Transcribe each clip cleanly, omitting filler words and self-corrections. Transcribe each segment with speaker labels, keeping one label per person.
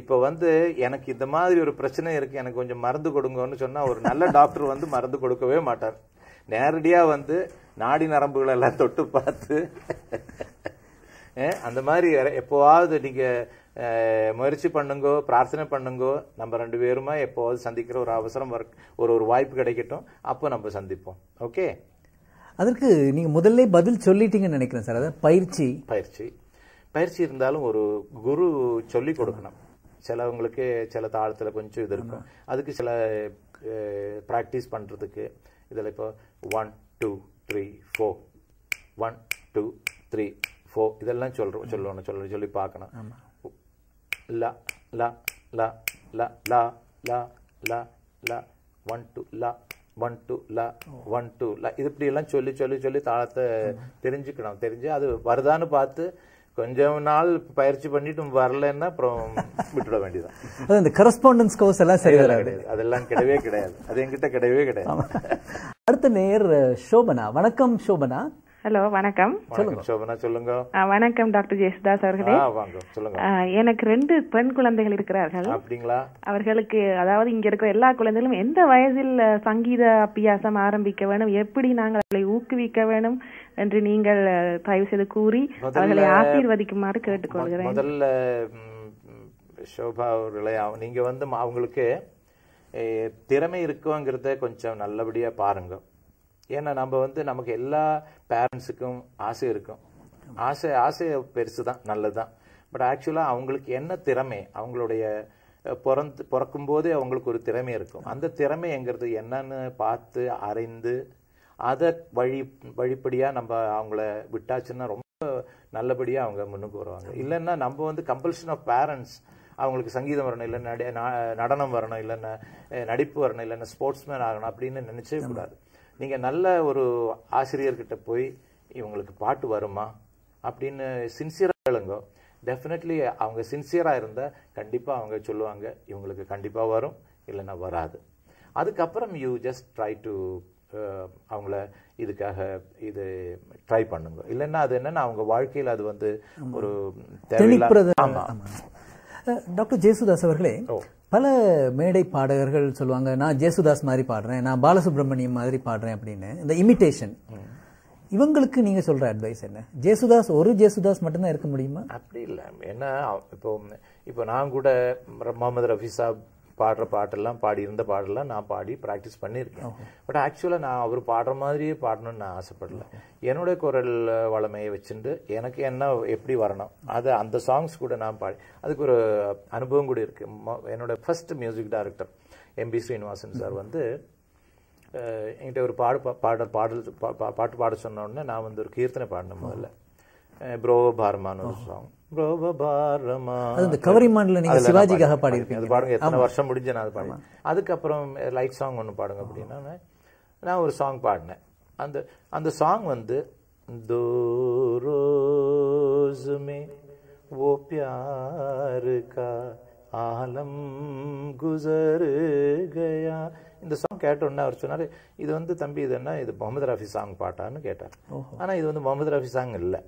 Speaker 1: இப்ப வந்து எனக்கு இந்த மாதிரி ஒரு பிரச்சனை இருக்கு, எனக்கு கொஞ்சம் மருந்து கொடுங்கன்னு சொன்னா ஒரு நல்ல டாக்டர் வந்து மருந்து கொடுக்கவே மாட்டார். நேரடியா வந்து நாடி நரம்புகளை எல்லாம் தொட்டு பார்த்து அந்த மாதிரி எப்போவாவது நீங்க முயற்சி பண்ணுங்கோ, பிரார்த்தனை பண்ணுங்கோ. நம்ம 2 பேருமா எப்போவாவது சந்திக்கிற ஒரு அவசரம் ஒரு வாய்ப்பு கிடைக்கட்டும், அப்போ நம்ம சந்திப்போம். ஓகே,
Speaker 2: அதற்கு நீங்க முதல்ல பதில் சொல்லிட்டீங்கன்னு நினைக்கிறேன் சார். அதாவது
Speaker 1: பயிற்சி இருந்தாலும் ஒரு குரு சொல்லி கொடுக்கணும். சிலவங்களுக்கு சில தாளத்துல கொஞ்சம் இது இருக்கும், அதுக்கு சில பிராக்டிஸ் பண்றதுக்கு இதுல இப்போ 1 2 3 4 1 2 3 4 இதெல்லாம் சொல்லி பார்க்கணும். லா லா லா லா லா லா லா லா 1 2 லா 1 2 லா 1 2 லா இது இப்படி எல்லாம் சொல்லி தாளத்தை தெரிஞ்சு அது வருதான்னு பார்த்து கொஞ்சம் நாள் பயிற்சி பண்ணிட்டு வரலன்னா அப்புறம் விட்டுட வேண்டியதான்.
Speaker 2: இந்த கரஸ்பாண்டன்ஸ் கோர்ஸ் எல்லாம் சரி வராது,
Speaker 1: அதெல்லாம் கிடையவே கிடையாது, அது என்கிட்ட கிடையவே கிடையாது.
Speaker 2: அடுத்த நேர் சோபனா. வணக்கம் சோபனா.
Speaker 3: ஹலோ, வணக்கம்.
Speaker 1: சோபனா சொல்லுங்க.
Speaker 3: வணக்கம் டாக்டர் ஜேசுதாஸ் அவர்களே.
Speaker 1: சொல்லுங்க.
Speaker 3: எனக்கு 2 பெண் குழந்தைகள் இருக்கிறார்கள்.
Speaker 1: அப்படிங்களா?
Speaker 3: அவர்களுக்கு அதாவது இங்க இருக்கிற எல்லா குழந்தைகளும் எந்த வயதில் சங்கீத அபியாசம் ஆரம்பிக்க வேணும், எப்படி நாங்கள் அவர்களை ஊக்குவிக்க வேணும் என்று நீங்கள் தயவு செய்து கூறி அவர்களை ஆசீர்வதிக்குமாறு கேட்டுக்கொள்கிறேன்.
Speaker 1: முதல்ல சோபா அவர்களே, நீங்க வந்து அவங்களுக்கு திறமை இருக்குங்கிறத கொஞ்சம் நல்லபடியா பாருங்க. ஏன்னா நம்ம வந்து நமக்கு எல்லா பேரண்ட்ஸுக்கும் ஆசை இருக்கும், ஆசை பெருசு தான், நல்லதுதான். பட் ஆக்சுவலா அவங்களுக்கு என்ன திறமை, அவங்களுடைய பிறக்கும் போதே அவங்களுக்கு ஒரு திறமை இருக்கும். அந்த திறமைங்கிறது என்னன்னு பார்த்து அறிந்து அதை வழிப்படியா நம்ம அவங்கள விட்டாச்சுன்னா ரொம்ப நல்லபடியா அவங்க முன்னுக்கு வருவாங்க. இல்லைன்னா நம்ம வந்து கம்பல்ஷன் ஆஃப் பேரண்ட்ஸ், அவங்களுக்கு சங்கீதம் வரணும், இல்லைன்னா நடனம் வரணும், இல்லைன்னா நடிப்பு வரணும், இல்லைன்னா ஸ்போர்ட்ஸ்மேன் ஆகணும் அப்படின்னு நினைச்சே கூடாது. நீங்க நல்ல ஒரு ஆசிரியர்கிட்ட போய் இவங்களுக்கு பாட்டு வருமா அப்படின்னு சின்சியரா கேளுங்க. டெஃபினெட்லி அவங்க சின்சியரா இருந்தா கண்டிப்பா அவங்க சொல்லுவாங்க இவங்களுக்கு கண்டிப்பா வரும், இல்லைன்னா வராது. அதுக்கப்புறம் யூ ஜஸ்ட் ட்ரை டு அவங்கள இதுக்காக இது ட்ரை பண்ணுங்க. இல்லைன்னா அது என்னன்னா அவங்க வாழ்க்கையில் அது வந்து ஒரு தேவையில்லாத.
Speaker 2: டாக்டர் ஜேசுதாஸ் அவர்களே, பல மேடை பாடகர்கள் சொல்லுவாங்க நான் ஜேசுதாஸ் மாதிரி பாடுறேன், நான் பாலசுப்ரமணியம் மாதிரி பாடுறேன் அப்படின்னு. இந்த இமிடேஷன், இவங்களுக்கு நீங்க சொல்ற அட்வைஸ் என்ன? ஒரு ஜேசுதாஸ் மட்டும்தான் இருக்க முடியுமா? அப்படி
Speaker 1: இல்லை. ஏன்னா இப்போ நான் கூட முகமது ரஃபி சாப் பாடுற பாட்டெல்லாம் இருந்த பாடெல்லாம் நான் பாடி ப்ராக்டிஸ் பண்ணியிருக்கேன். பட் ஆக்சுவலா நான் அவர் பாடுற மாதிரியே பாடணும்னு நான் ஆசைப்படல. என்னுடைய குரல் வளமையை வச்சுட்டு எனக்கு என்ன எப்படி வரணும் அது அந்த சாங்ஸ் கூட நான் பாடி, அதுக்கு ஒரு அனுபவம் கூட இருக்கு. என்னோட first music director MP Srinivasan sir வந்து என்கிட்ட ஒரு பாட்டு பாட சொன்ன உடனே நான் வந்து ஒரு கீர்த்தனை பாடினேன். முதல்ல ப்ரோவ பார்மான்னு ஒரு சாங்.
Speaker 2: சிவாஜிக்காக பாடிருக்கேன்.
Speaker 1: அது பாடுங்க, எத்தனை வருஷம் முடிஞ்ச நான் அது பாடினேன். அதுக்கப்புறம் லைட் சாங் ஒன்று பாடுங்க அப்படின்னா நான் ஒரு சாங் பாடினேன். அந்த சாங் வந்து दो रोज में वो प्यार का ஆலம் குசர் கயா. இந்த சாங் கேட்டோன்னா அவர் சொன்னாரு இது வந்து தம்பி இது என்ன இது முகமது ரஃபி சாங் பாட்டான்னு கேட்டார். ஆனா இது வந்து முகமது ரஃபி சாங் இல்லை,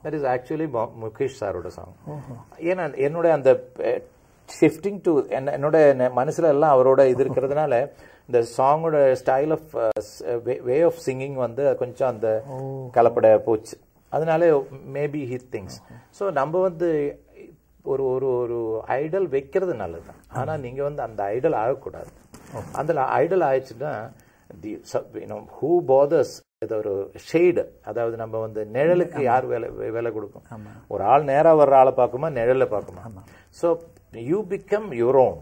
Speaker 1: தட் இஸ் ஆக்சுவலி முகேஷ் சாரோட சாங். ஏன்னா என்னோட அந்த ஷிஃப்டிங் டு என்னோட மனசுல எல்லாம் அவரோட இது இருக்கிறதுனால இந்த சாங்கோட style of way of singing வந்து கொஞ்சம் அந்த கலப்பட போச்சு. அதனால மேபி ஹி திங்ஸ். ஸோ நம்ம வந்து ஒரு ஒரு ஒரு ஐடல் வைக்கிறது நல்லதுதான். ஆனா நீங்க வந்து அந்த ஐடல் ஆகக்கூடாது. அந்த ஐடல் ஆயிடுச்சுன்னா ஹூ பாதர்ஸ் ஒரு ஷேடு, அதாவது நம்ம வந்து நிழலுக்கு யார் வேலை கொடுக்கும்? ஒரு ஆள் நேரா வர்ற ஆளை பார்க்குமா, நிழல பார்க்குமா? So you become your own.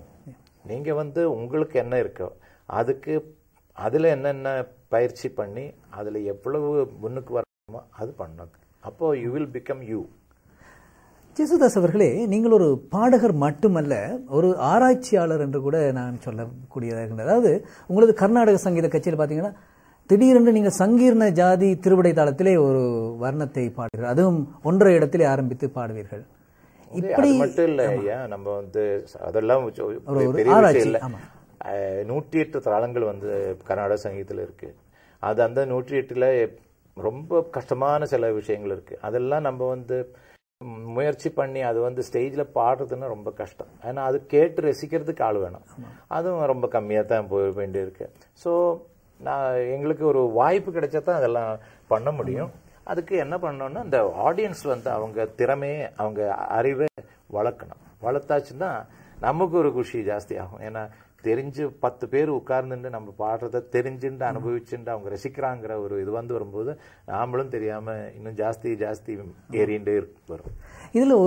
Speaker 1: நீங்க வந்து உங்களுக்கு என்ன இருக்கோ அதுக்கு அதுல என்னென்ன பயிற்சி பண்ணி அதுல எவ்வளவு முன்னுக்கு வரணுமோ அது பண்ணணும். அப்போ you will become you.
Speaker 2: Jesudas அவர்களே, நீங்கள் ஒரு பாடகர் மட்டுமல்ல, ஒரு ஆராய்ச்சியாளர் என்று கூட நான் சொல்லக்கூடியதாக இருக்கின்றது. அதாவது உங்களது கர்நாடக சங்கீத கச்சேரி பார்த்தீங்கன்னா திடீரென்று நீங்கள் சங்கீர்ண ஜாதி திருவிடை தாளத்திலே ஒரு வர்ணத்தை பாடுவீர்கள், அதுவும் ஒன்றை இடத்திலே ஆரம்பித்து பாடுவீர்கள்.
Speaker 1: இப்படி மட்டும் இல்ல ஐயா, நம்ம வந்து அதெல்லாம் பெரிய விஷயம் இல்ல. 108 தாளங்கள் வந்து கர்நாடக சங்கீதத்துல இருக்கு. அது அந்த 108ல ரொம்ப கஷ்டமான சில விஷயங்கள் இருக்கு. அதெல்லாம் நம்ம வந்து முயற்சி பண்ணி அது வந்து ஸ்டேஜில் பாடுறதுன்னு ரொம்ப கஷ்டம். ஏன்னா அது கேட்டு ரசிக்கிறதுக்கு ஆள் வேணும். அதுவும் ரொம்ப கம்மியாக தான் போக வேண்டியிருக்கு. ஸோ எங்களுக்கு ஒரு வாய்ப்பு கிடைச்சா தான் அதெல்லாம் பண்ண முடியும். அதுக்கு என்ன பண்ணணும்னா இந்த ஆடியன்ஸ் வந்து அவங்க திறமையை அவங்க அறிவை வளர்க்கணும். வளர்த்தாச்சுன்னா நமக்கு ஒரு குஷி ஜாஸ்தி ஆகும். ஏன்னா தெரிஞ்சு 10 பேர் உட்கார்ந்துட்டு நம்ம பாடுறத தெரிஞ்சுட்டு அனுபவிச்சுட்டு அவங்க ரசிக்கிறாங்கிற ஒரு இது வந்து வரும்போது நாமளும் தெரியாம இன்னும் ஜாஸ்தி ஏறிண்டு வரும்.
Speaker 2: இதுல